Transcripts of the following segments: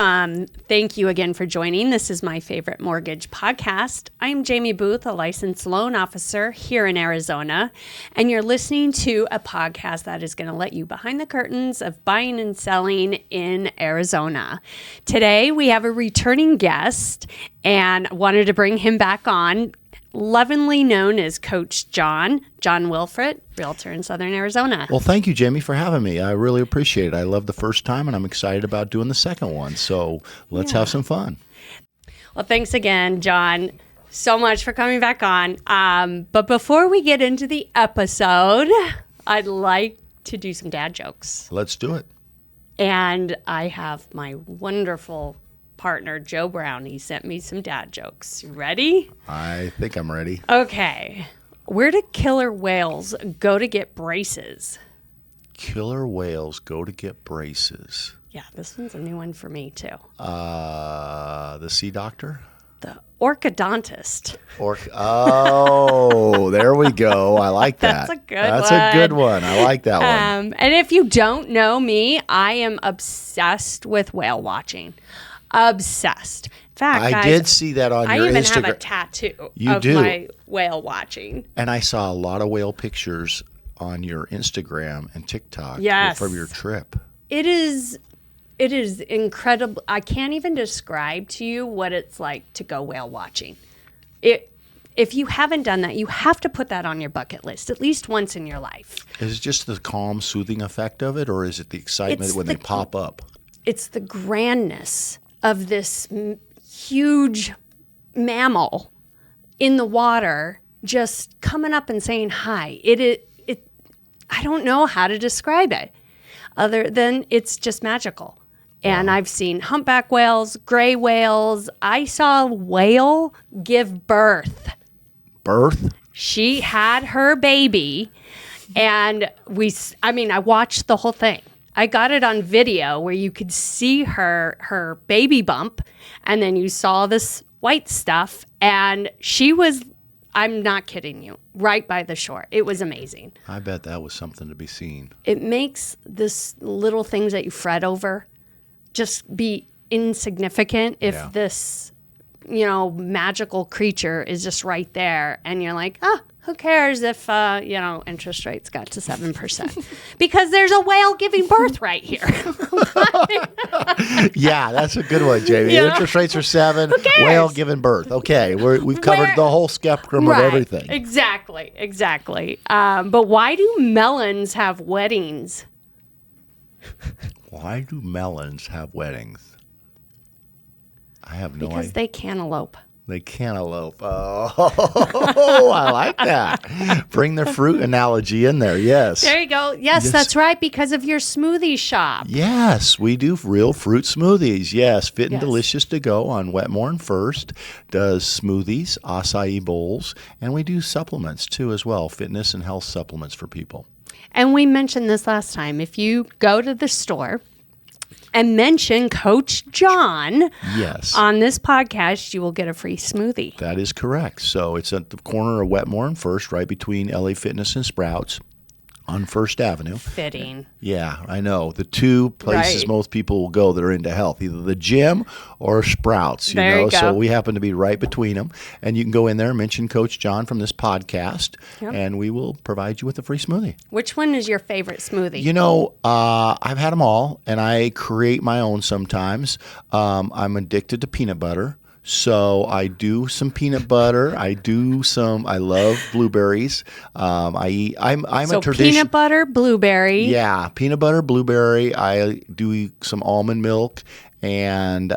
Welcome. Thank you again for joining. This is My Favorite Mortgage podcast. I'm Jaimie Booth, a licensed loan officer here in Arizona, and you're listening to a podcast that is going to let you behind the curtains of buying and selling in Arizona. Today, we have a returning guest and wanted to bring him back on, lovingly known as Coach John Wilfert, realtor in Southern Arizona. Well, thank you, Jaimie, for having me. I really appreciate it. I loved the first time, and I'm excited about doing the second one. So let's have some fun. Well, thanks again, John, so much for coming back on. But before we get into the episode, I'd like to do some dad jokes. Let's do it. And I have my wonderful partner, Joe Brown. He sent me some dad jokes. You ready? I think I'm ready. Okay. Where do killer whales go to get braces? Killer whales go to get braces. Yeah, this one's a new one for me, too. The sea doctor? The orchodontist. Oh, there we go. I like that. That's a good That's one. a good one. I like that one. And if you don't know me, I am obsessed with whale watching. Obsessed. In fact, I did see that on your Instagram. I even have a tattoo of my whale watching. And I saw a lot of whale pictures on your Instagram and TikTok from your trip. It is incredible. I can't even describe to you what it's like to go whale watching. If you haven't done that, you have to put that on your bucket list at least once in your life. Is it just the calm, soothing effect of it, or is it the excitement when they pop up? It's the grandness of this huge mammal in the water just coming up and saying hi. I don't know how to describe it other than it's just magical. And I've seen humpback whales, gray whales. I saw a whale give birth. Birth? She had her baby, and I watched the whole thing. I got it on video where you could see her baby bump, and then you saw this white stuff, and she was, I'm not kidding you, right by the shore. It was amazing. I bet that was something to be seen. It makes this little things that you fret over just be insignificant if this, magical creature is just right there, and you're like, who cares if, interest rates got to 7%? Because there's a whale giving birth right here. Yeah, that's a good one, Jaimie. Interest rates are 7, whale giving birth. Okay, we've covered the whole spectrum of everything. Exactly. But why do melons have weddings? Why do melons have weddings? I have no idea. Because they cantaloupe. They cantaloupe. Oh, I like that. Bring the fruit analogy in there. Yes. There you go. Yes, that's right. Because of your smoothie shop. Yes, we do real fruit smoothies. Yes, Fit and Delicious to Go on Wetmore and First does smoothies, acai bowls, and we do supplements too as well, fitness and health supplements for people. And we mentioned this last time. If you go to the store and mention Coach John on this podcast, you will get a free smoothie. That is correct. So it's at the corner of Wetmore and First, right between LA Fitness and Sprouts on First Avenue. Fitting. Yeah, I know. The two places most people will go that are into health, either the gym or Sprouts. You go. So we happen to be right between them. And you can go in there and mention Coach John from this podcast, and we will provide you with a free smoothie. Which one is your favorite smoothie? I've had them all, and I create my own sometimes. I'm addicted to peanut butter. So I do some peanut butter. I love blueberries. I'm a tradition. Peanut butter, blueberry. Yeah, peanut butter, blueberry. I do some almond milk and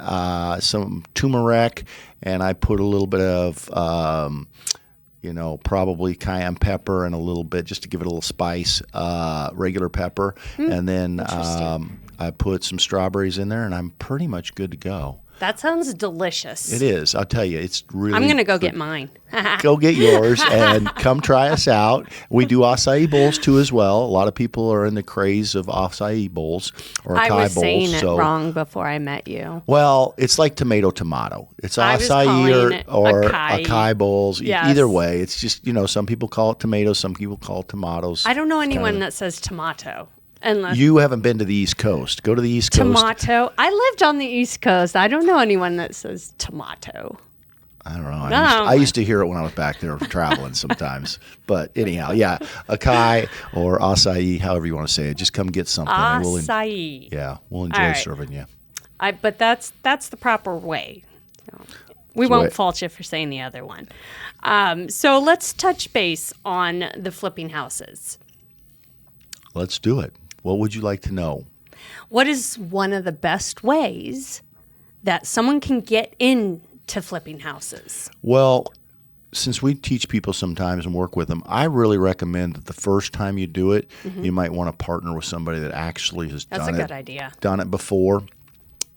some turmeric, and I put a little bit of probably cayenne pepper and a little bit just to give it a little spice, regular pepper, and then I put some strawberries in there, and I'm pretty much good to go. That sounds delicious. It is. I'll tell you, it's really. I'm going to go get mine. Go get yours and come try us out. We do acai bowls too as well. A lot of people are in the craze of acai bowls or acai bowls. I was saying it wrong before I met you. Well, it's like tomato. It's acai or acai bowls. Yes. Either way, it's just, some people call it tomatoes, some people call it tomatoes. I don't know anyone that says tomato. Unless You haven't been to the East Coast. Go to the East Coast. tomato. I lived on the East Coast. I don't know anyone that says tomato. I don't know. No. I used to hear it when I was back there traveling sometimes. But anyhow, yeah, acai or acai, however you want to say it. Just come get something. and Acai. we'll enjoy All right. serving you. But that's the proper way. So we won't fault you for saying the other one. So let's touch base on the flipping houses. Let's do it. What would you like to know? What is one of the best ways that someone can get into flipping houses? Well, since we teach people sometimes and work with them, I really recommend that the first time you do it, you might want to partner with somebody that actually has That's a good idea. done it before.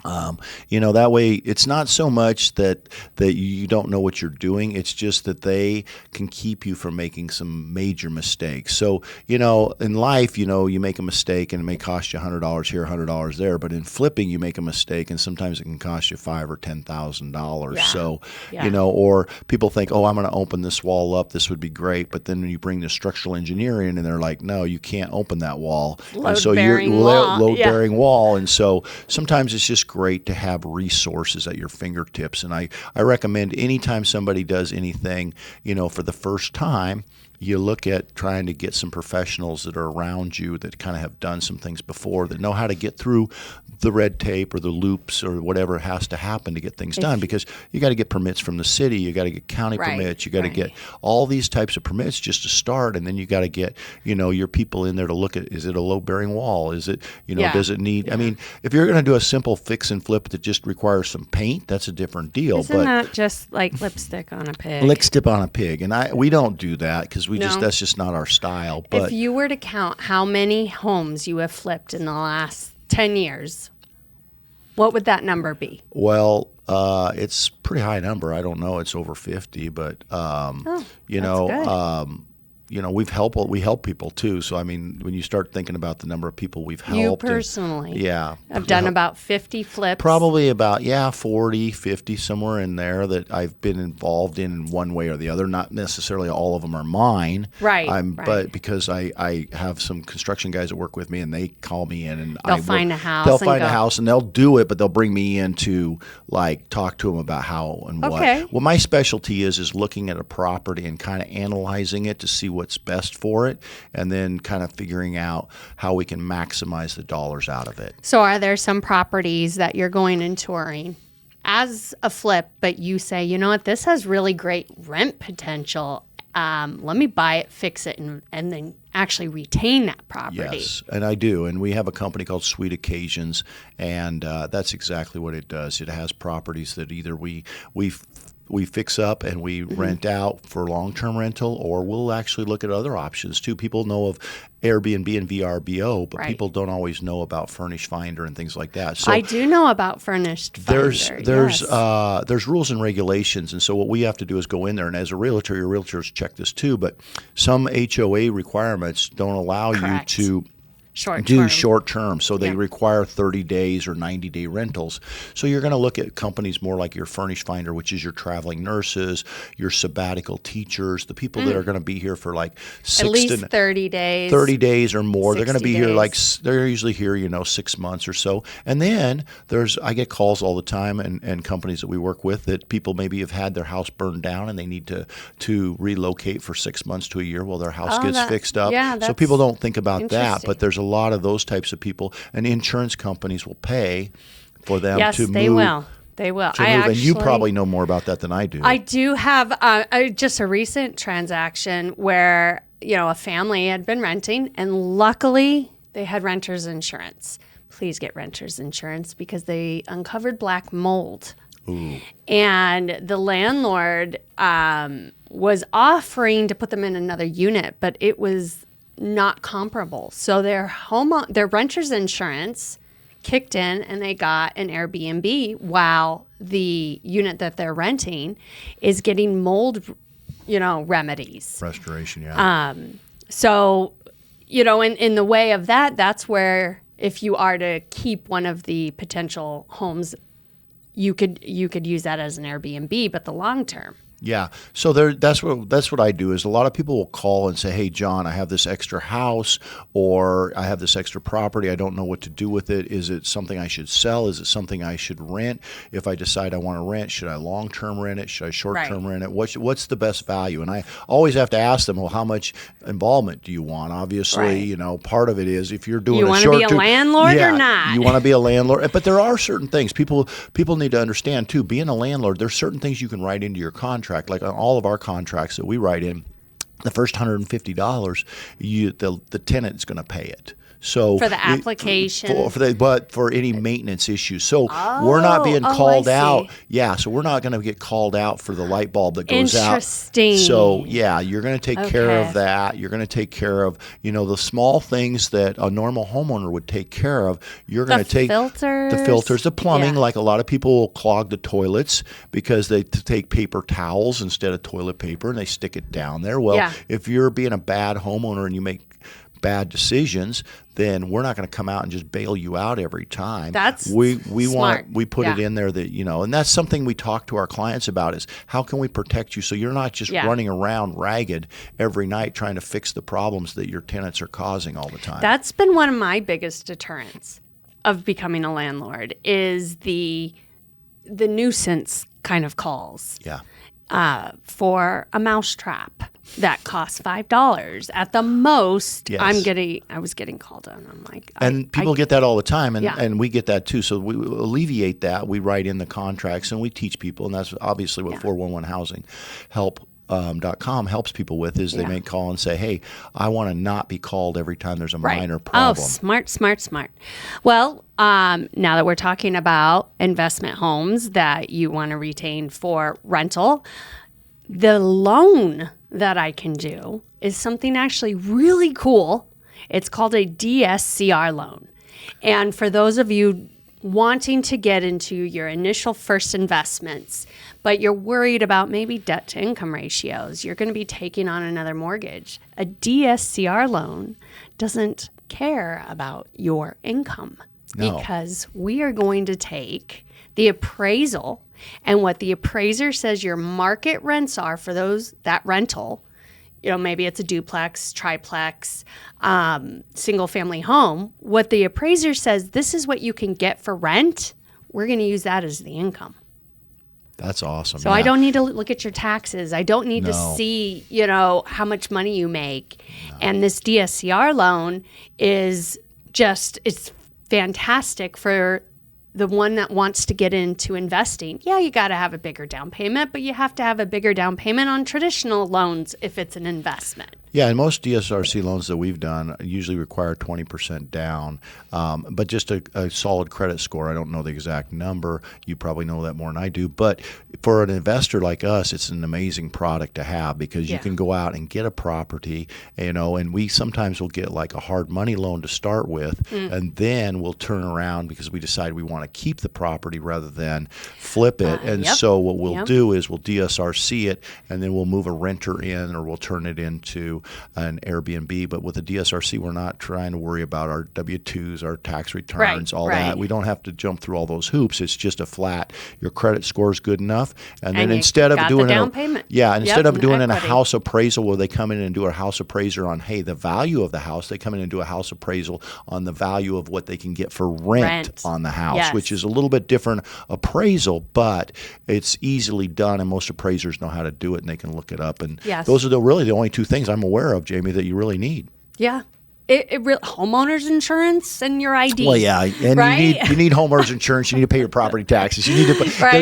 That way it's not so much that you don't know what you're doing. It's just that they can keep you from making some major mistakes. So, in life, you make a mistake and it may cost you $100 here, $100 there. But in flipping, you make a mistake and sometimes it can cost you $5,000 or $10,000. Yeah. So, Yeah. or people think, I'm going to open this wall up. This would be great. But then you bring the structural engineering in and they're like, no, you can't open that wall. Load-bearing wall. Load-bearing wall. And so sometimes it's just great to have resources at your fingertips. And I recommend anytime somebody does anything, for the first time, you look at trying to get some professionals that are around you that kind of have done some things before, that know how to get through the red tape or the loops or whatever has to happen to get things done, because you got to get permits from the city, you got to get county permits, you got to get all these types of permits just to start, and then you got to get your people in there to look at, is it a load-bearing wall, is it does it need I mean, if you're going to do a simple fix and flip that just requires some paint, that's a different deal. Isn't that just like lipstick on a pig? Lipstick on a pig, and we don't do that because that's just not our style. But if you were to count how many homes you have flipped in the last 10 years, what would that number be? Well, it's a pretty high number. I don't know. It's over 50, but we help people too. So I mean, when you start thinking about the number of people we've helped, you personally, I've done about 50 flips. Probably about 40, 50, somewhere in there that I've been involved in one way or the other. Not necessarily all of them are mine, right? But because I have some construction guys that work with me, and they call me in, and they'll find a house. They'll find a house, and they'll do it, but they'll bring me in to talk to them about how and what. Okay. Well, my specialty is looking at a property and kind of analyzing it to see what's best for it, and then kind of figuring out how we can maximize the dollars out of it. So are there some properties that you're going and touring as a flip, but you say, you know what, this has really great rent potential. Let me buy it, fix it, and then actually retain that property? Yes, and I do. And we have a company called Sweet Occasions, and that's exactly what it does. It has properties that either we fix up and we rent out for long-term rental, or we'll actually look at other options too. People know of Airbnb and VRBO, but people don't always know about Furnish Finder and things like that. So I do know about Furnished Finder. There's rules and regulations, and so what we have to do is go in there. And as a realtor, your realtors check this too. But some HOA requirements don't allow you to do short term. So they require 30 days or 90-day rentals. So you're going to look at companies more like your Furnish Finder, which is your traveling nurses, your sabbatical teachers, the people that are going to be here for like at least 30 days. 30 days or more. They're going to be here days. they're usually here, 6 months or so. And then I get calls all the time, and companies that we work with, that people maybe have had their house burned down and they need to relocate for 6 months to a year while their house gets fixed up. Yeah, so people don't think about that, but there's a lot of those types of people, and insurance companies will pay for them to move. Yes, they will. And you probably know more about that than I do. I do have just a recent transaction where, a family had been renting, and luckily they had renter's insurance. Please get renter's insurance, because they uncovered black mold. Ooh. And the landlord was offering to put them in another unit, but it was not comparable. So their renter's insurance kicked in, and they got an Airbnb while the unit that they're renting is getting mold, remedies. Restoration, yeah. So, in the way of that, that's where, if you are to keep one of the potential homes, you could use that as an Airbnb, but the long term. Yeah. So that's what I do is a lot of people will call and say, "Hey, John, I have this extra house or I have this extra property. I don't know what to do with it. Is it something I should sell? Is it something I should rent? If I decide I want to rent, should I long-term rent it? Should I short-term rent it? What's the best value?" And I always have to ask them, "Well, how much involvement do you want?" Obviously, part of it is if you're doing you want to be a landlord or not. You want to be a landlord. But there are certain things people need to understand too. Being a landlord, there's certain things you can write into your contract. Like on all of our contracts that we write in, the first $150, the tenant is going to pay it. So for the application, but for any maintenance issues. So we're not being called out. Yeah, so we're not going to get called out for the light bulb that goes out. Interesting. So yeah, you're going to take care of that. You're going to take care of the small things that a normal homeowner would take care of. You're going to take the filters, the plumbing. Yeah. Like a lot of people will clog the toilets because they take paper towels instead of toilet paper and they stick it down there. Well, if you're being a bad homeowner and you make bad decisions, then we're not going to come out and just bail you out every time. That's we smart. We put it in there that and that's something we talk to our clients about is how can we protect you so you're not just running around ragged every night trying to fix the problems that your tenants are causing all the time. That's been one of my biggest deterrents of becoming a landlord is the nuisance kind of calls. Yeah. For a mousetrap that costs $5 at the most. Yes. I was getting called on. I'm like, and people get that all the time, and we get that too. So we alleviate that. We write in the contracts and we teach people, and that's obviously what 411 Housing .com helps people with is they may call and say, "Hey, I want to not be called every time there's a minor problem." Oh, smart. Well, now that we're talking about investment homes that you want to retain for rental, the loan that I can do is something actually really cool. It's called a DSCR loan. And for those of you wanting to get into your initial first investments, but you're worried about maybe debt to income ratios, you're going to be taking on another mortgage. A DSCR loan doesn't care about your income because we are going to take the appraisal and what the appraiser says your market rents are for that rental. Maybe it's a duplex, triplex, single family home. What the appraiser says, this is what you can get for rent. We're going to use that as the income. That's awesome. So I don't need to look at your taxes. I don't need to see, how much money you make. No. And this DSCR loan is it's fantastic for the one that wants to get into investing. Yeah, you got to have a bigger down payment, but you have to have a bigger down payment on traditional loans if it's an investment. Yeah, and most DSRC loans that we've done usually require 20% down, but just a solid credit score. I don't know the exact number. You probably know that more than I do. But for an investor like us, it's an amazing product to have because you can go out and get a property, and we sometimes will get like a hard money loan to start with, and then we'll turn around because we decide we want to keep the property rather than flip it. So what we'll do is we'll DSRC it, and then we'll move a renter in or we'll turn it into an Airbnb. But with a DSRC, we're not trying to worry about our W-2s, our tax returns, all that. We don't have to jump through all those hoops. It's just a flat, your credit score is good enough. And then instead of doing instead of doing a house appraisal where they come in and do a house appraiser on, the value of the house, they come in and do a house appraisal on the value of what they can get for rent on the house, which is a little bit different appraisal, but it's easily done, and most appraisers know how to do it, and they can look it up. And those are really the only two things I'm aware of, Jaimie, that you really need. Yeah. Homeowners insurance and your ID. Well, yeah, and you need homeowners insurance. You need to pay your property taxes. You need to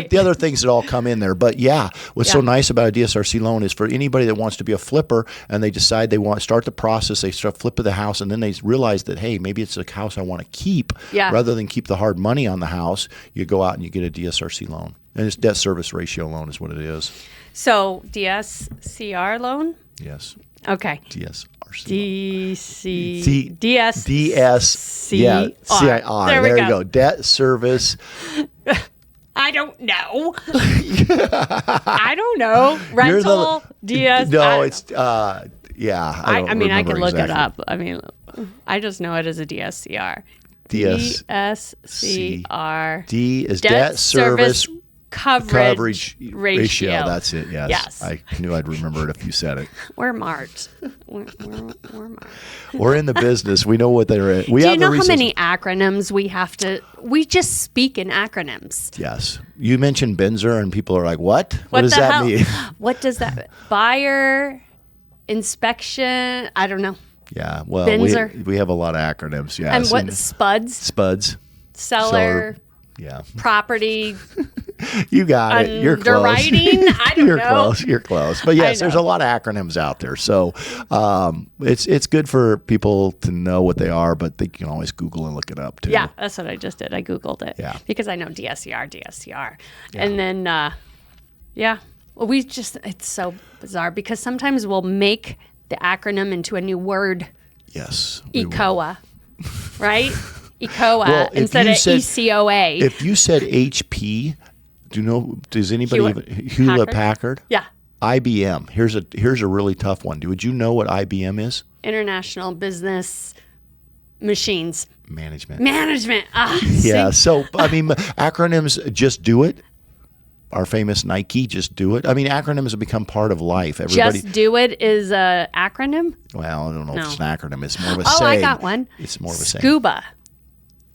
the other things that all come in there. But what's so nice about a DSRC loan is for anybody that wants to be a flipper and they decide they want to start the process, they start flipping the house, and then they realize that maybe it's a house I want to keep rather than keep the hard money on the house. You go out and you get a DSRC loan, and it's debt service ratio loan is what it is. So DSCR loan. Yes. Okay. DSCR. There we go. Debt service. I don't know. Rental, DS. No, it's, I can look it up. I just know it as a DSCR. DSCR. D is debt service coverage ratio. That's it. Yes. Yes. I knew I'd remember it if you said it. We're Mart. We're Mart. We're in the business. We know what they're in. Do you know how many acronyms we have to? We just speak in acronyms. Yes. You mentioned Benzer, and people are like, "What? What does that mean?" What does that? Buyer, inspection. I don't know. Yeah. Well, Benzer. we have a lot of acronyms. Yeah. And what? Spuds. Spuds. Seller. Yeah. Property. You got it. You're close. Underwriting. I don't know. You're close. But yes, there's a lot of acronyms out there. So it's good for people to know what they are, but they can always Google and look it up too. Yeah, that's what I just did. I Googled it. Yeah. Because I know DSCR. Yeah. And then, well, it's so bizarre because sometimes we'll make the acronym into a new word. Yes. ECOA. Right? ECOA Well, instead of ECOA. If you said HP, does anybody Hewlett Packard? Yeah. IBM. Here's a really tough one. Would you know what IBM is? International Business Machines. Management. Yeah. So, I mean, acronyms, just do it. Our famous Nike, just do it. I mean, acronyms have become part of life. Just do it is an acronym? Well, I don't know if it's an acronym. It's more of a saying. Oh, I got one. It's more of a saying. s.c.u.b.a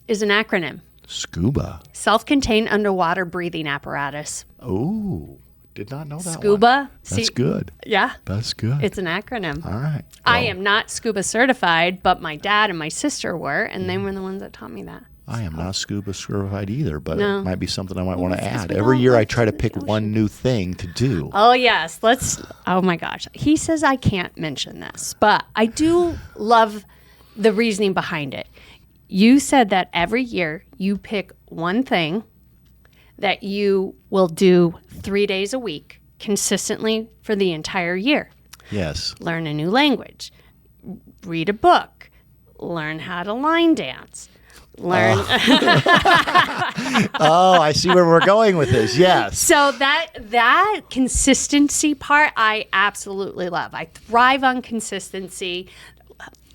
is an acronym. s.c.u.b.a. Self-contained underwater breathing apparatus. Oh, did not know that s.c.u.b.a. That's good. Yeah. That's good. It's an acronym. All right. I am not scuba certified, but my dad and my sister were, and they were the ones that taught me that. I am not scuba certified either, but No. it might be something I might want to add. Every year I try to pick one new thing to do. Oh, yes. Oh, my gosh. He says I can't mention this, but I do love the reasoning behind it. You said that every year you pick one thing that you will do 3 days a week consistently for the entire year. Yes. Learn a new language, read a book, learn how to line dance. Oh, I see where we're going with this. Yes. So that consistency part, I absolutely love. I thrive on consistency.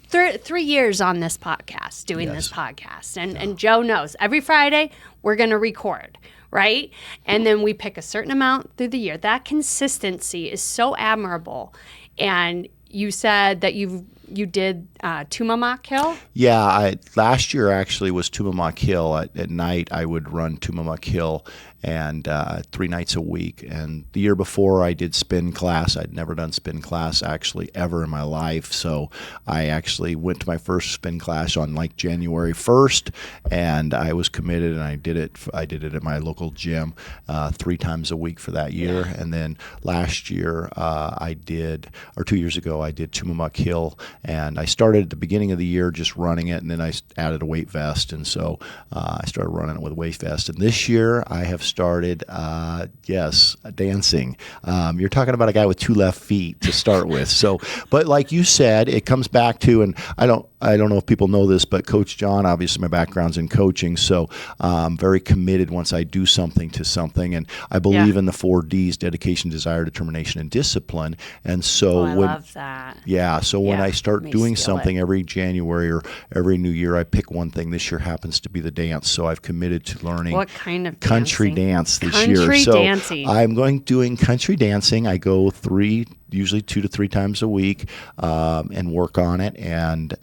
3 years on this podcast, doing this podcast. And Joe knows every Friday we're going to record, right? And then we pick a certain amount through the year. That consistency is so admirable. And you said that you did Tumamoc Hill? Yeah, last year actually was Tumamoc Hill. At night, I would run Tumamoc Hill and 3 nights a week. And the year before, I did spin class. I'd never done spin class actually ever in my life. So I actually went to my first spin class on like January 1st, and I was committed, and I did it. I did it at my local gym 3 times a week for that year. Yeah. And then last year, 2 years ago, I did Tumamoc Hill. And I started at the beginning of the year just running it, and then I added a weight vest, and so I started running it with a weight vest. And this year I have started, dancing. You're talking about a guy with 2 left feet to start with. So, but like you said, it comes back to, and I don't know if people know this, but Coach John, obviously my background's in coaching, so I'm very committed once I do something to something, and I believe in the 4 Ds: dedication, desire, determination, and discipline. And so I love that. Yeah, so when I start doing something every January or every new year, I pick one thing. This year happens to be the dance, so I've committed to learning what kind of country dance this year. Country so dancing. I'm doing country dancing. I go usually 2 to 3 times a week, and work on it. And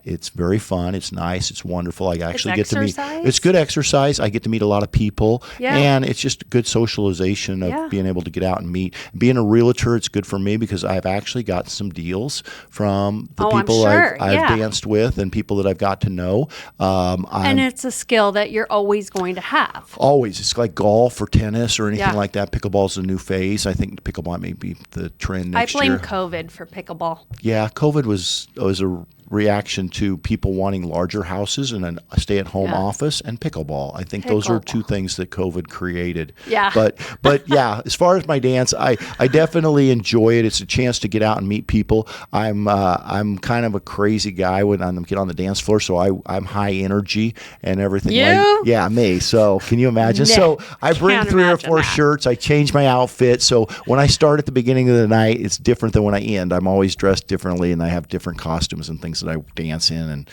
it's very fun. It's nice. It's wonderful. I actually get to meet. It's good exercise. I get to meet a lot of people, and it's just good socialization of being able to get out and meet. Being a realtor, it's good for me because I've actually got some deals from the people I've danced with and people that I've got to know. And it's a skill that you're always going to have. Always. It's like golf or tennis or anything like that. Pickleball's a new phase. I think pickleball may be the trend next year. I blame COVID for pickleball. Yeah, COVID was a reaction to people wanting larger houses and a stay-at-home office, and pickleball. I think those are 2 things that COVID created. Yeah. But yeah, as far as my dance, I definitely enjoy it. It's a chance to get out and meet people. I'm kind of a crazy guy when I get on the dance floor, so I'm high energy and everything. You? Me. So can you imagine? So I bring 3 or 4 shirts. I change my outfit. So when I start at the beginning of the night, it's different than when I end. I'm always dressed differently, and I have different costumes and things that I dance in, and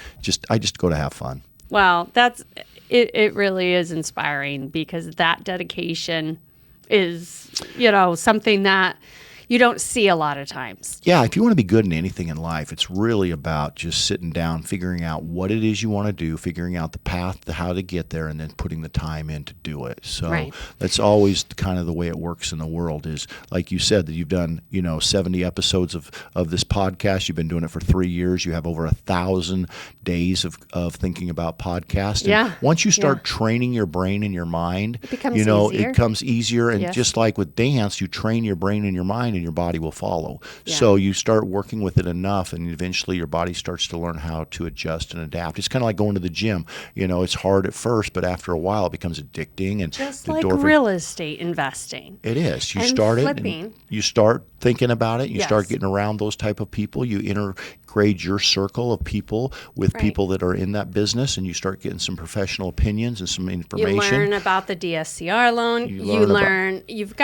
I just go to have fun. Well, it really is inspiring because that dedication is, something that you don't see a lot of times. Yeah, if you want to be good in anything in life, it's really about just sitting down, figuring out what it is you want to do, figuring out the path to how to get there, and then putting the time in to do it. So that's always kind of the way it works in the world is, like you said, that you've done, 70 episodes of this podcast. You've been doing it for 3 years. You have over 1,000 days of thinking about podcasting. Yeah. Once you start training your brain and your mind, it becomes easier. It comes easier. And just like with dance, you train your brain and your mind, and your body will follow. Yeah. So you start working with it enough, and eventually your body starts to learn how to adjust and adapt. It's kind of like going to the gym. It's hard at first, but after a while it becomes addicting. And just like real estate investing. It is. You and start flipping. it, and you start thinking about it. You start getting around those type of people. You integrate your circle of people with people that are in that business, and you start getting some professional opinions and some information. You learn about the DSCR loan. You learn you've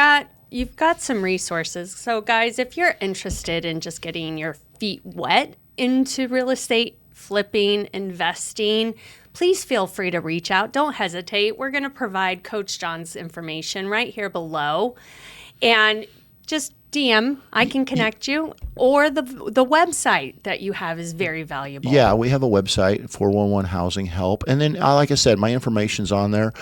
got some resources. So guys, if you're interested in just getting your feet wet into real estate, flipping, investing, please feel free to reach out. Don't hesitate. We're going to provide Coach John's information right here below. And just DM, I can connect you, or the website that you have is very valuable. Yeah, we have a website, 411 Housing Help. And then, like I said, my information's on there.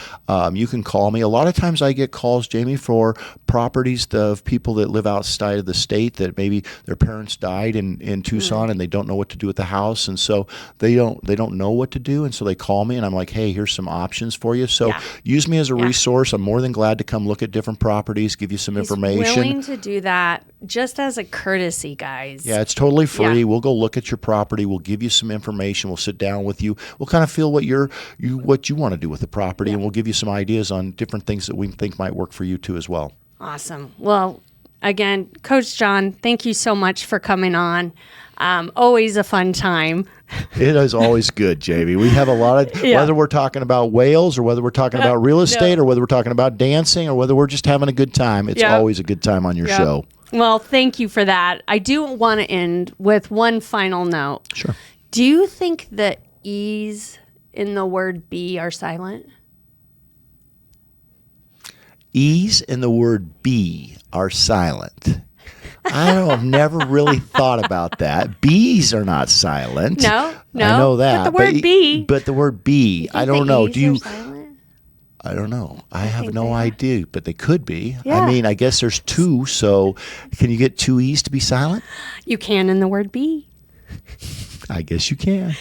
You can call me. A lot of times I get calls, Jaimie, for properties of people that live outside of the state that maybe their parents died in Tucson and they don't know what to do with the house. And so they don't know what to do. And so they call me and I'm like, hey, here's some options for you. So use me as a resource. I'm more than glad to come look at different properties, give you some information. Willing to do that just as a courtesy, guys. Yeah, it's totally free. Yeah. We'll go look at your property. We'll give you some information. We'll sit down with you. We'll kind of feel what you want to do with the property, and we'll give you some ideas on different things that we think might work for you too as well. Awesome. Well, again, Coach John, thank you so much for coming on. Always a fun time. It is always good, Jaimie. We have a lot of, whether we're talking about whales or whether we're talking about real estate or whether we're talking about dancing or whether we're just having a good time, it's always a good time on your show. Well, thank you for that. I do want to end with one final note. Sure. Do you think the E's in the word be are silent? E's in the word be are silent. I've never really thought about that. B's are not silent. No. I know that. But the word be. But the word be, I don't know. Do you? Silent? I don't know. I have no idea, but they could be. Yeah. I mean, I guess there's two, so can you get two E's to be silent? You can in the word be. I guess you can.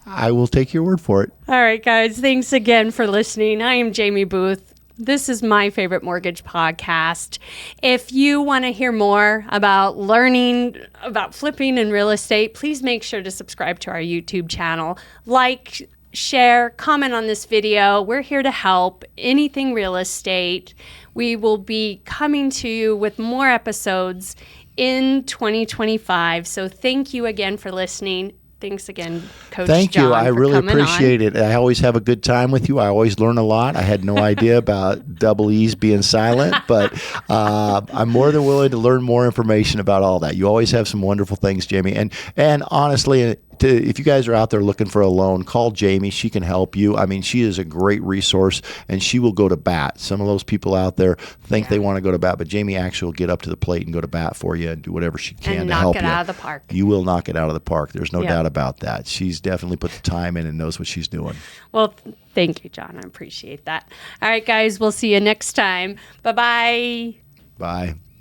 I will take your word for it. All right, guys. Thanks again for listening. I am Jaimie Booth. This is my favorite mortgage podcast. If you want to hear more about learning about flipping and real estate, please make sure to subscribe to our YouTube channel. Like, share, comment on this video. We're here to help. Anything real estate. We will be coming to you with more episodes in 2025. So thank you again for listening. Thanks again, Coach John. Thank you. I really appreciate it. I always have a good time with you. I always learn a lot. I had no idea about double E's being silent, but I'm more than willing to learn more information about all that. You always have some wonderful things, Jaimie. And honestly, if you guys are out there looking for a loan, call Jaimie. She can help you. I mean, she is a great resource, and she will go to bat. Some of those people out there think they want to go to bat, but Jaimie actually will get up to the plate and go to bat for you and do whatever she can to help you. And knock it out of the park. You will knock it out of the park. There's no doubt about that. She's definitely put the time in and knows what she's doing. Well, thank you, John. I appreciate that. All right, guys, we'll see you next time. Bye-bye. Bye.